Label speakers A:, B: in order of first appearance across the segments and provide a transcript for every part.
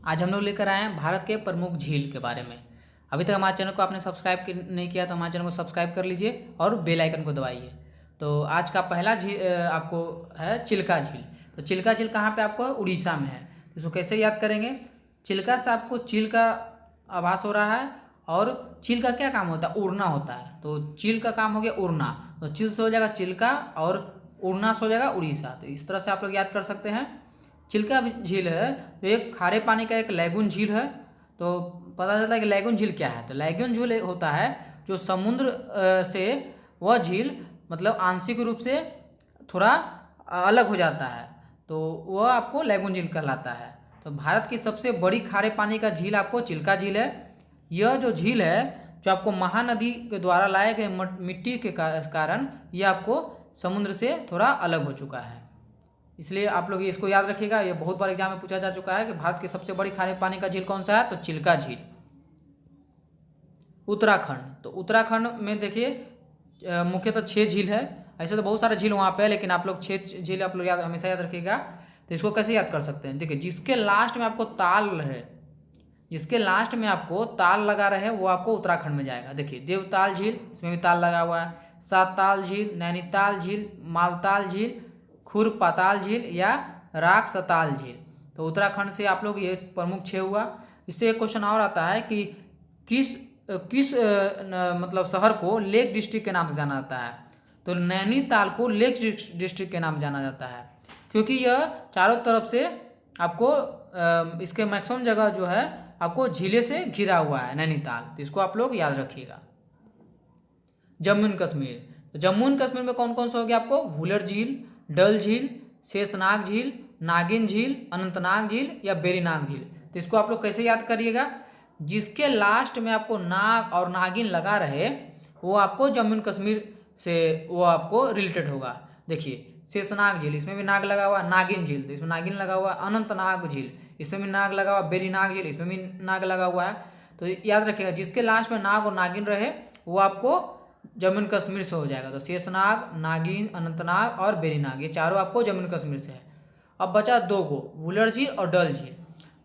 A: आज हम लोग लेकर आए हैं भारत के प्रमुख झील के बारे में। अभी तक हमारे चैनल को आपने सब्सक्राइब नहीं किया तो हमारे चैनल को सब्सक्राइब कर लीजिए और बेल आइकन को दबाइए। तो आज का पहला झील आपको है चिल्का झील। तो चिल्का झील कहाँ पे आपको है? उड़ीसा में है। तो इसको कैसे याद करेंगे? चिल्का से आपको चील का आभास हो रहा है और चील का क्या काम होता है? उड़ना होता है। तो चील का काम हो गया उड़ना, तो चील से हो जाएगा चिल्का और उड़ना से हो जाएगा उड़ीसा। तो इस तरह से आप लोग याद कर सकते हैं। चिल्का झील है जो एक खारे पानी का एक लैगून झील है। तो पता चलता है कि लैगून झील क्या है। तो लैगून झील होता है जो समुद्र से वह झील मतलब आंशिक रूप से थोड़ा अलग हो जाता है, तो वह आपको लैगून झील कहलाता है। तो भारत की सबसे बड़ी खारे पानी का झील आपको चिल्का झील है। यह जो झील है जो आपको महानदी के द्वारा लाए गए मिट्टी के कारण यह आपको समुद्र से थोड़ा अलग हो चुका है। इसलिए आप लोग इसको याद रखिएगा। ये बहुत बार एग्जाम में पूछा जा चुका है कि भारत की सबसे बड़ी खारे पानी का झील कौन सा है? तो चिल्का झील। उत्तराखंड, तो उत्तराखंड में देखिए मुख्यतः 6 झील है। ऐसे तो बहुत सारे झील वहाँ पे है, लेकिन आप लोग 6 झील आप लोग हमेशा याद रखिएगा। तो इसको कैसे याद कर सकते हैं? देखिए, जिसके लास्ट में आपको ताल रहे, जिसके लास्ट में आपको ताल लगा रहे वो आपको उत्तराखंड में जाएगा। देखिए, देवताल झील, इसमें भी ताल लगा हुआ है। सातताल झील, नैनीताल झील, मालताल झील, खुरपाताल झील या राक्षताल झील। तो उत्तराखंड से आप लोग ये प्रमुख 6 हुआ। इससे एक क्वेश्चन और आता है कि किस किस मतलब शहर को लेक डिस्ट्रिक्ट के नाम से जाना जाता है? तो नैनीताल को लेक डिस्ट्रिक्ट के नाम से जाना जाता है, क्योंकि यह चारों तरफ से आपको इसके मैक्सिमम जगह जो है आपको झीले से घिरा हुआ है नैनीताल। तो इसको आप लोग याद रखिएगा। जम्मू एंड कश्मीर, तो जम्मू एंड कश्मीर में कौन कौन सा हो गया आपको? वुलर झील, डल झील, शेषनाग झील, नागिन झील, अनंतनाग झील या बेरीनाग झील। तो इसको आप लोग कैसे याद करिएगा? जिसके लास्ट में आपको नाग और नागिन लगा रहे वो आपको जम्मू एंड कश्मीर से वो आपको रिलेटेड होगा। देखिए, शेषनाग झील, इसमें भी नाग लगा हुआ। नागिन झील, तो इसमें नागिन लगा हुआ। अनंतनाग झील, इसमें भी नाग लगा हुआ। बेरीनाग झील, इसमें भी नाग लगा हुआ है। तो याद रखिएगा, जिसके लास्ट में नाग और नागिन रहे वो आपको जम्मू एंड कश्मीर से हो जाएगा। तो शेषनाग, नागिन, अनंतनाग और बेरीनाग, ये चारों आपको जम्मू एंड कश्मीर से है। अब बचा 2 गो, वुलर झील और डल झील।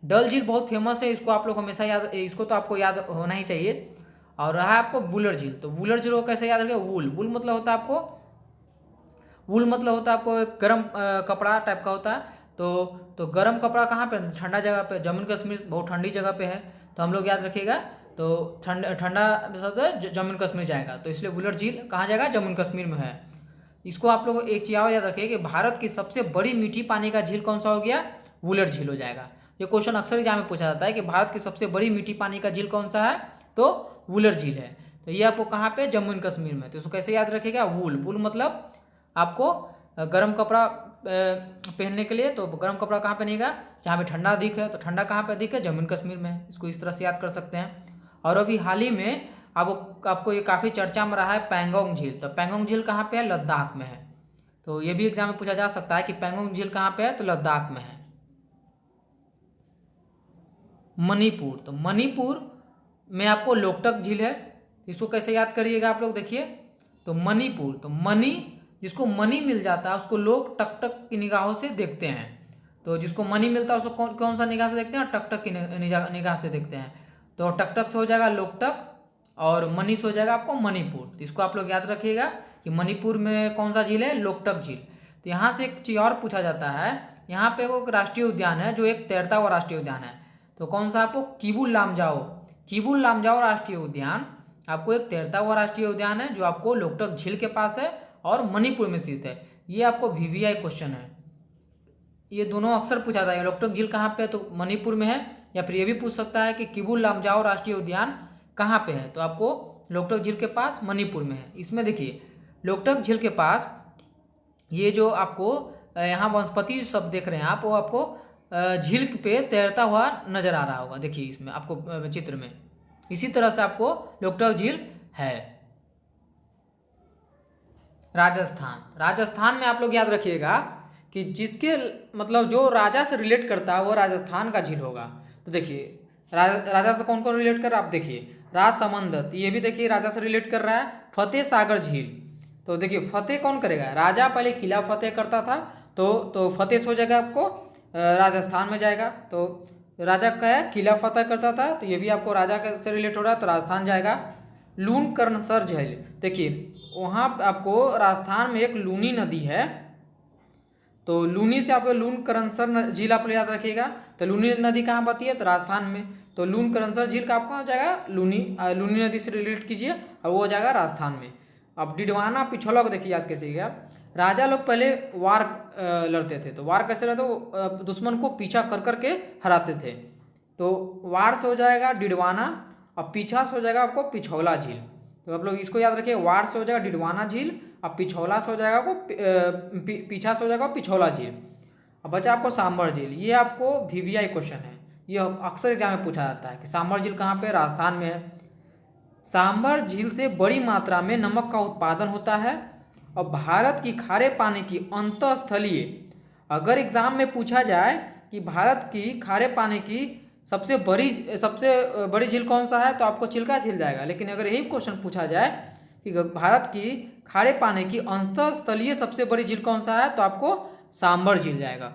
A: डल झील बहुत फेमस है, इसको आप लोग हमेशा याद, इसको तो आपको याद होना ही चाहिए। और रहा आपको वुलर झील। तो वुलर झील को कैसे याद रखें? वुल, वुल मतलब होता है आपको, वुल मतलब होता है आपको एक गर्म कपड़ा टाइप का होता है। तो गर्म कपड़ा कहाँ पे? ठंडा जगह पे। जम्मू एंड कश्मीर बहुत ठंडी जगह पे है, तो हम लोग याद रखिएगा। तो ठंडा शब्द जम्मू एंड कश्मीर जाएगा, तो इसलिए वुलर झील कहाँ जाएगा? जम्मू एंड कश्मीर में है। इसको आप लोग एक चीज़ और याद रखिए कि भारत की सबसे बड़ी मीठी पानी का झील कौन सा हो गया? वुलर झील हो जाएगा। ये क्वेश्चन अक्सर एग्जाम में पूछा जाता है कि भारत की सबसे बड़ी मीठी पानी का झील कौन सा है? तो वुलर झील है। तो ये आपको कहाँ पे? जम्मू एंड कश्मीर में। तो इसको कैसे याद रखिएगा? वुल, वुल मतलब आपको गर्म कपड़ा पहनने के लिए। तो गर्म कपड़ा कहाँ पहनेगा? जहाँ पे ठंडा अधिक है। तो ठंडा कहाँ पे अधिक है? जम्मू एंड कश्मीर में है। इसको इस तरह से याद कर सकते हैं। और अभी हाल ही में आपको ये काफ़ी चर्चा में रहा है पैंगोंग झील। तो पैंगोंग झील कहाँ पे है? लद्दाख में है। तो ये भी एग्जाम में पूछा जा सकता है कि पैंगोंग झील कहाँ पे है? तो लद्दाख में है। मणिपुर, तो मणिपुर में आपको लोकटक झील है। इसको कैसे याद करिएगा आप लोग? देखिए, तो मणिपुर, तो मणि, जिसको मणि मिल जाता है उसको लोग टक टक की निगाहों से देखते हैं। तो जिसको मणि मिलता है उसको कौन कौन सा निगाह से देखते हैं? टक टक की निगाह से देखते हैं। तो टक टक से हो जाएगा लोकटक और मणि से हो जाएगा आपको मणिपुर। तो इसको आप लोग याद रखिएगा कि मणिपुर में कौन सा झील है? लोकटक झील। तो यहाँ से एक चीज़ और पूछा जाता है, यहाँ पे वो राष्ट्रीय उद्यान है जो एक तैरता हुआ राष्ट्रीय उद्यान है। तो कौन सा? आपको किबुल लामजाओ, किबुल लामजाओ राष्ट्रीय उद्यान आपको एक तैरता हुआ राष्ट्रीय उद्यान है जो आपको लोकटक झील के पास है और मणिपुर में स्थित है। ये आपको वीवीआई क्वेश्चन है, ये दोनों अक्सर पूछा जाता है। लोकटक झील कहाँ पे है? तो मणिपुर में है। या फिर ये भी पूछ सकता है कि किबुल लामजाओ राष्ट्रीय उद्यान कहाँ पे है? तो आपको लोकटक झील के पास मणिपुर में है। इसमें देखिए, लोकटक झील के पास ये जो आपको यहाँ वनस्पति सब देख रहे हैं आप, वो आपको झील पे तैरता हुआ नजर आ रहा होगा। देखिए इसमें आपको चित्र में इसी तरह से आपको लोकटक झील है। राजस्थान, राजस्थान में आप लोग याद रखिएगा कि जिसके मतलब जो राजा से रिलेट करता है वो राजस्थान का झील होगा। तो देखिए, राजा से कौन कौन रिलेट कर रहा है? आप देखिए, राजसमंद, ये भी देखिए राजा से रिलेट कर रहा है। फतेह सागर झील, तो देखिए फतेह कौन करेगा? राजा पहले किला फतेह करता था, तो फतेह से हो जाएगा आपको राजस्थान में जाएगा। तो राजा का किला फतेह करता था, तो ये भी आपको राजा से रिलेट हो रहा है, तो राजस्थान जाएगा। लून कर्णसर झील, देखिए वहाँ आपको राजस्थान में एक लूनी नदी है, तो लूनी से आप लून करनसर झील आप याद रखिएगा। तो लूनी नदी कहाँ बहती है, तो राजस्थान में। तो लून करनसर झील का आपको हो जाएगा लूनी नदी से रिलेट कीजिए और वो हो जाएगा राजस्थान में। अब डिडवाना पिछौला को देखिए याद कैसे किया। राजा लोग पहले वार लड़ते थे, तो वार कैसे लड़ते, वो दुश्मन को पीछा कर करके हराते थे। तो वार से हो जाएगा डिडवाना और पीछा से हो जाएगा आपको पिछौला झील। तो आप लोग इसको याद रखिए, वार से हो जाएगा डिडवाना झील अब पिछौला से हो जाएगा आपको पीछा से हो जाएगा पिछौला झील। अब बचा आपको सांभर झील, ये आपको वीवीआई क्वेश्चन है, ये अक्सर एग्जाम में पूछा जाता है कि सांभर झील कहाँ पे, राजस्थान में है। सांभर झील से बड़ी मात्रा में नमक का उत्पादन होता है और भारत की खारे पानी की अंतःस्थलीय, अगर एग्जाम में पूछा जाए कि भारत की खारे पानी की सबसे बड़ी झील कौन सा है, तो आपको चिल्का झील जाएगा। लेकिन अगर यही क्वेश्चन पूछा जाए कि भारत की खारे पानी की अंतःस्थलीय सबसे बड़ी झील कौन सा है, तो आपको सांभर झील जाएगा।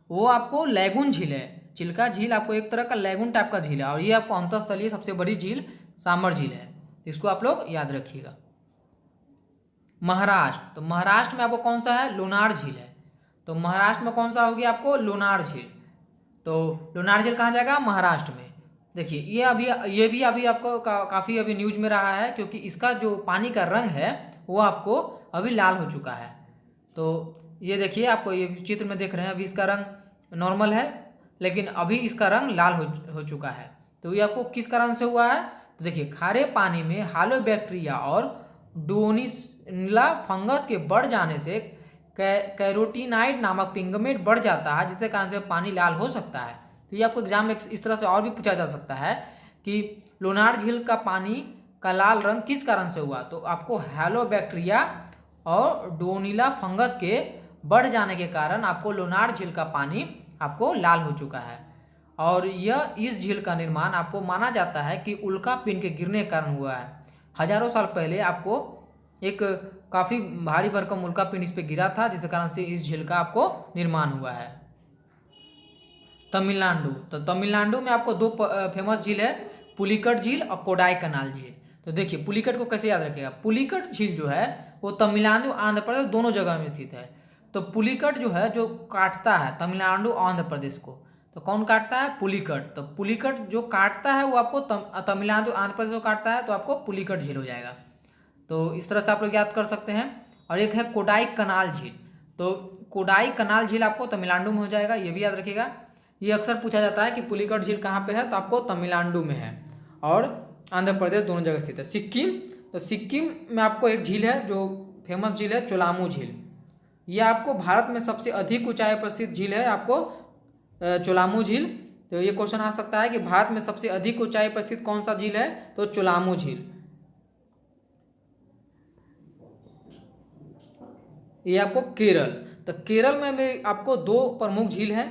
A: वो आपको लैगून झील है, चिल्का झील आपको एक तरह का लैगून टाइप का झील है, और ये आपको अंतःस्थलीय सबसे बड़ी झील सांभर झील है, इसको आप लोग याद रखिएगा। महाराष्ट्र, तो महाराष्ट्र में आपको कौन सा है, लोनार झील है। तो महाराष्ट्र में कौन सा होगी आपको, लोनार झील। तो लोनार झील कहाँ जाएगा, महाराष्ट्र में। देखिए ये भी अभी आपको काफ़ी अभी न्यूज में रहा है, क्योंकि इसका जो पानी का रंग है वो आपको अभी लाल हो चुका है। तो ये देखिए, आपको ये चित्र में देख रहे हैं, अभी इसका रंग नॉर्मल है, लेकिन अभी इसका रंग लाल हो चुका है। तो ये आपको किस कारण से हुआ है, तो देखिए खारे पानी में हालो बैक्टीरिया और डुओनिला फंगस के बढ़ जाने से कैरोटीनाइड नामक पिगमेंट बढ़ जाता है, जिसके कारण से पानी लाल हो सकता है। तो ये आपको एग्जाम में इस तरह से और भी पूछा जा सकता है कि लोनार झील का पानी का लाल रंग किस कारण से हुआ, तो आपको हैलो बैक्टीरिया और डोनिला फंगस के बढ़ जाने के कारण आपको लोनार झील का पानी आपको लाल हो चुका है। और यह इस झील का निर्माण आपको माना जाता है कि उल्का पिंड के गिरने के कारण हुआ है। हजारों साल पहले आपको एक काफ़ी भारी भरकम उल्का पिंड इस पर गिरा था, जिसके कारण से इस झील का आपको निर्माण हुआ है। तमिलनाडु, तो तमिलनाडु में आपको दो फेमस झील है, पुलिकट झील और कोडाई कनाल झील। तो देखिए पुलिकट को कैसे याद रखिएगा, पुलिकट झील जो है वो तमिलनाडु आंध्र प्रदेश दोनों जगह में स्थित है। तो पुलिकट जो है जो काटता है तमिलनाडु आंध्र प्रदेश को, तो कौन काटता है, पुलिकट। तो पुलिकट जो काटता है वो आपको तमिलनाडु आंध्र प्रदेश को काटता है, तो आपको पुलिकट झील हो जाएगा। तो इस तरह से आप लोग याद कर सकते हैं। और एक है कोडाई कनाल झील, तो कोडाई कनाल झील आपको तमिलनाडु में हो जाएगा, ये भी याद रखिएगा। ये अक्सर पूछा जाता है कि पुलिकट झील कहाँ पे है, तो आपको तमिलनाडु में है और आंध्र प्रदेश दोनों जगह स्थित है। सिक्किम, तो सिक्किम में आपको एक झील है जो फेमस झील है, चोलामू झील। ये आपको भारत में सबसे अधिक ऊंचाई पर स्थित झील है, आपको चोलामू झील। तो ये क्वेश्चन आ सकता है कि भारत में सबसे अधिक ऊंचाई पर स्थित कौन सा झील है, तो चोलामू झील। ये आपको केरल, तो केरल में भी आपको दो प्रमुख झील है,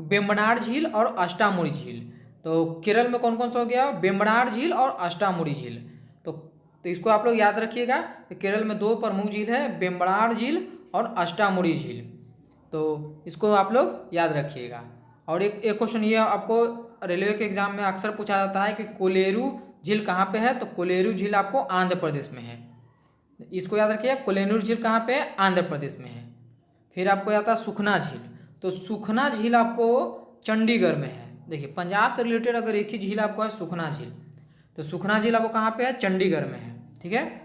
A: वेम्बनाड झील और अष्टामुड़ी झील। तो केरल में कौन कौन सा हो गया, वेम्बनाड झील और अष्टामुड़ी झील। तो इसको आप लोग याद रखिएगा, केरल में दो प्रमुख झील है, वेम्बनाड झील और अष्टामुड़ी झील। तो इसको आप लोग याद रखिएगा। और एक क्वेश्चन ये आपको रेलवे के एग्जाम में अक्सर पूछा जाता है कि कोलेरू झील कहाँ पे है, तो कोलेरू झील आपको आंध्र प्रदेश में है, इसको याद रखिए। कोलेनूर झील कहाँ पे है, आंध्र प्रदेश में है। फिर आपको आता है सुखना झील, तो सुखना झील आपको चंडीगढ़ में है। देखिए पंजाब से रिलेटेड अगर एक ही झील आपको है सुखना झील, तो सुखना झील आपको कहाँ पे है, चंडीगढ़ में है, ठीक है।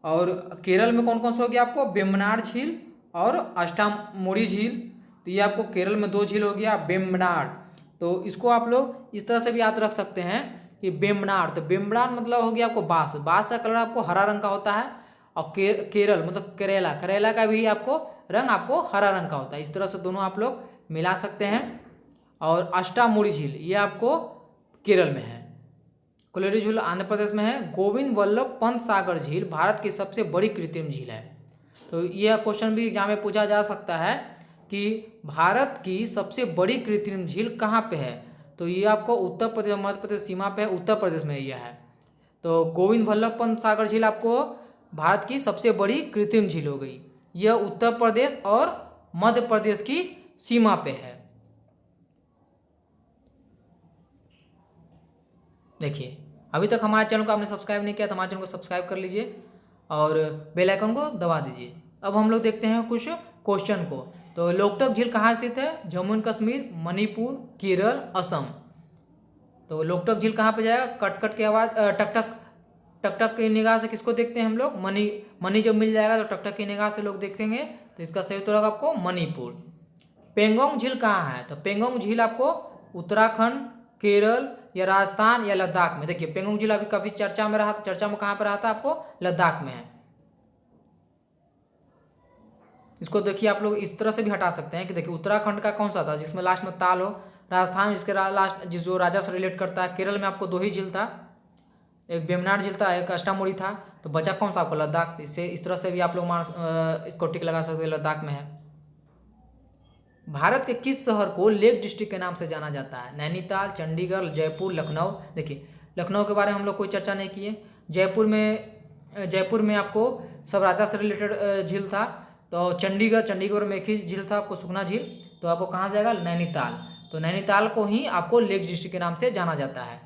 A: और केरल में कौन कौन सा हो गया आपको, वेम्बनाड झील और अष्टामुड़ी झील। तो ये आपको केरल में दो झील हो गया, वेम्बनाड। तो इसको आप लोग इस तरह से भी याद रख सकते हैं कि वेम्बनाड, तो वेम्बनाड मतलब हो गया आपको बांस, बांस का कलर आपको हरा रंग का होता है। और केरल मतलब करेला, करेला का भी आपको रंग आपको हरा रंग का होता है। इस तरह से दोनों आप लोग मिला सकते हैं। और अष्टामुड़ी झील ये आपको केरल में है, कोलेरू झील आंध्र प्रदेश में है। गोविंद वल्लभ पंत सागर झील भारत की सबसे बड़ी कृत्रिम झील है। तो यह क्वेश्चन भी एग्जाम में पूछा जा सकता है कि भारत की सबसे बड़ी कृत्रिम झील कहाँ पे है, तो ये आपको उत्तर प्रदेश मध्य प्रदेश सीमा पे है, उत्तर प्रदेश में यह है। तो गोविंद वल्लभ पंत सागर झील आपको भारत की सबसे बड़ी कृत्रिम झील हो गई, यह उत्तर प्रदेश और मध्य प्रदेश की सीमा पे है। देखिए अभी तक हमारे चैनल को आपने सब्सक्राइब नहीं किया तो हमारे चैनल को सब्सक्राइब कर लीजिए और बेल आइकन को दबा दीजिए। अब हम लोग देखते हैं कुछ क्वेश्चन को। तो लोकटक झील कहाँ स्थित है? जम्मू एंड कश्मीर, मणिपुर, केरल, असम। तो लोकटक झील कहाँ पे जाएगा? कटकट की आवाज़ टकटक टकटक की निगाह से किसको देखते हैं हम लोग? मणि जब मिल जाएगा तो टकटक की निगाह से लोग देखेंगे, तो इसका सही उत्तर होगा आपको मणिपुर। पेंगोंग झील कहाँ है? तो पेंगोंग झील आपको उत्तराखंड, केरल या राजस्थान या लद्दाख में। देखिए पेंगोंग झील अभी काफी चर्चा में रहा था। चर्चा में कहाँ पर रहा था? आपको लद्दाख में है। इसको देखिए आप लोग इस तरह से भी हटा सकते हैं कि देखिए उत्तराखंड का कौन सा था जिसमें लास्ट में ताल हो, राजस्थान में जिसके लास्ट जो राजा से रिलेट करता है, केरल में आपको 2 ही झील था, एक वेमनाड झील था, एक अष्टामुड़ी था, तो बचा कौन सा आपको? लद्दाख। इससे इस तरह से भी आप लोग इसको टिक लगा सकते हैं, लद्दाख में है। भारत के किस शहर को लेक डिस्ट्रिक्ट के नाम से जाना जाता है? नैनीताल, चंडीगढ़, जयपुर, लखनऊ। देखिए लखनऊ के बारे में हम लोग कोई चर्चा नहीं किए। जयपुर में आपको सब राजा से रिलेटेड झील था। तो चंडीगढ़ में एक ही झील था आपको, सुखना झील। तो आपको कहाँ जाएगा? नैनीताल। तो नैनीताल को ही आपको लेक डिस्ट्रिक्ट के नाम से जाना जाता है।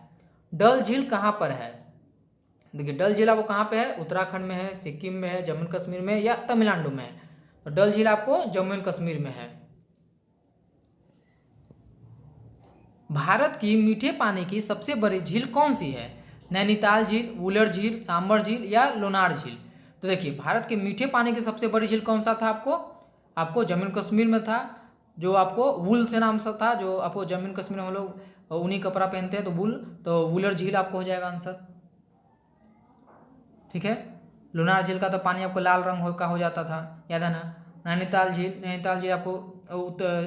A: डल झील कहाँ पर है? देखिए डल झील आपको कहाँ पे है? उत्तराखंड में है, सिक्किम में है, जम्मू कश्मीर में या तमिलनाडु में है। तो डल झील आपको जम्मू एंड कश्मीर में है। भारत की मीठे पानी की सबसे बड़ी झील कौन सी है? नैनीताल झील, वुलर झील, सांबर झील या लोनार झील। तो देखिए भारत के मीठे पानी की सबसे बड़ी झील कौन सा था? आपको जम्मू कश्मीर में था, जो आपको वुल से नाम से था, जो आपको जम्मू कश्मीर में हम लोग ऊनी कपड़ा पहनते हैं तो वुल, तो वुलर झील आपको हो जाएगा आंसर। ठीक है। लोनार झील का तो पानी आपको लाल रंग का हो जाता था, याद है ना। नैनीताल झील आपको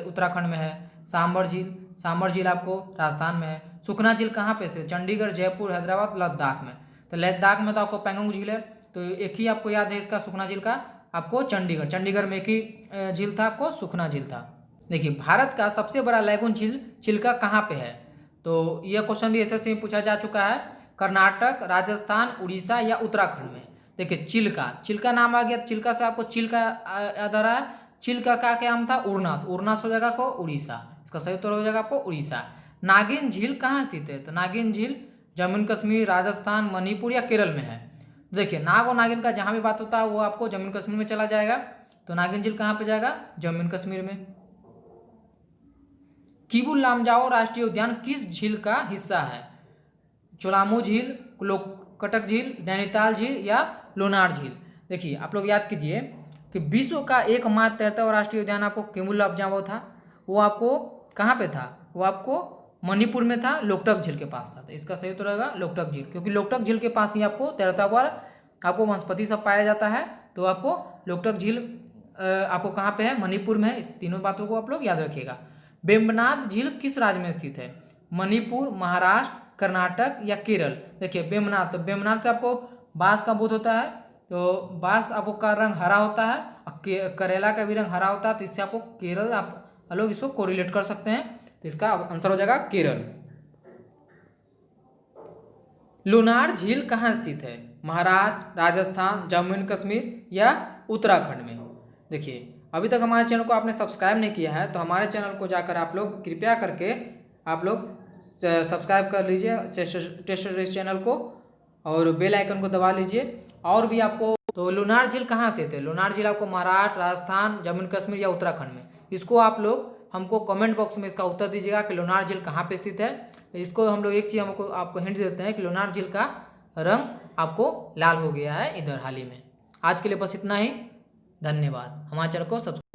A: उत्तराखंड में है। सांबर झील आपको राजस्थान में है। सुखना झील कहाँ पे से? चंडीगढ़, जयपुर, हैदराबाद, लद्दाख में। तो लद्दाख में तो आपको पेंगोंग झील है, तो एक ही आपको याद है इसका, सुखना झील का आपको चंडीगढ़ में एक ही झील था, आपको सुखना झील था। देखिए भारत का सबसे बड़ा लैगून झील चिल्का कहाँ पे है? तो यह क्वेश्चन भी एसएससी में पूछा जा चुका है। कर्नाटक, राजस्थान, उड़ीसा या उत्तराखंड में। देखिए चिल्का नाम आ गया, चिल्का से आपको चिल्का याद आ रहा है। चिल्का का क्या नाम था? उड़नाथ हो जाएगा को उड़ीसा। इसका सही उत्तर हो जाएगा आपको उड़ीसा। नागिन झील कहाँ स्थित है? तो नागिन झील जम्मू कश्मीर, राजस्थान, मणिपुर या केरल में है। देखिए नाग और नागिन का जहाँ भी बात होता है वो आपको जम्मू कश्मीर में चला जाएगा। तो नागिन झील कहाँ पे जाएगा? जम्मू कश्मीर में। किबुल लामजाओ राष्ट्रीय उद्यान किस झील का हिस्सा है? चोलामू झील, कटक झील, नैनीताल झील या लोनार झील। देखिए आप लोग याद कीजिए कि विश्व का एकमात्र तैरता हुआ राष्ट्रीय उद्यान आपको किबुल लामजाओ था, वो आपको कहाँ पे था? वो आपको मणिपुर में था, लोकटक झील के पास था। तो इसका सही उत्तर रहेगा लोकटक झील, क्योंकि लोकटक झील के पास ही आपको तैरता हुआ आपको वनस्पति सब पाया जाता है। तो आपको लोकटक झील आपको कहाँ पे है? मणिपुर में है। इस तीनों बातों को आप लोग याद रखिएगा। वेम्बनाथ झील किस राज्य में स्थित है? मणिपुर, महाराष्ट्र, कर्नाटक या केरल। देखिए वेम्बनाथ, तो वेम्बनाथ से आपको बांस का बोध होता है, तो बांस आपको का रंग हरा होता है और करेला का भी रंग हरा होता है, तो इससे आपको केरल आप लोग इसको कोरिलेट कर सकते हैं। तो इसका आंसर हो जाएगा केरल। लोनार झील कहाँ स्थित है? महाराष्ट्र, राजस्थान, जम्मू एंड कश्मीर या उत्तराखंड में। देखिए अभी तक हमारे चैनल को आपने सब्सक्राइब नहीं किया है तो हमारे चैनल को जाकर आप लोग कृपया करके आप लोग सब्सक्राइब कर लीजिए टेस्ट रेस चैनल को और बेल आइकन को दबा लीजिए। और भी आपको, तो लोनार झील कहाँ स्थित है? लोनार झील आपको महाराष्ट्र, राजस्थान, जम्मू कश्मीर या उत्तराखंड में। इसको आप लोग हमको कमेंट बॉक्स में इसका उत्तर दीजिएगा कि लोनार झील कहाँ पे स्थित है। इसको हम लोग एक चीज़ हमको आपको हिंट देते हैं कि लोनार झील का रंग आपको लाल हो गया है इधर हाल ही में। आज के लिए बस इतना ही। धन्यवाद। हमारे चैनल को सब्सक्राइब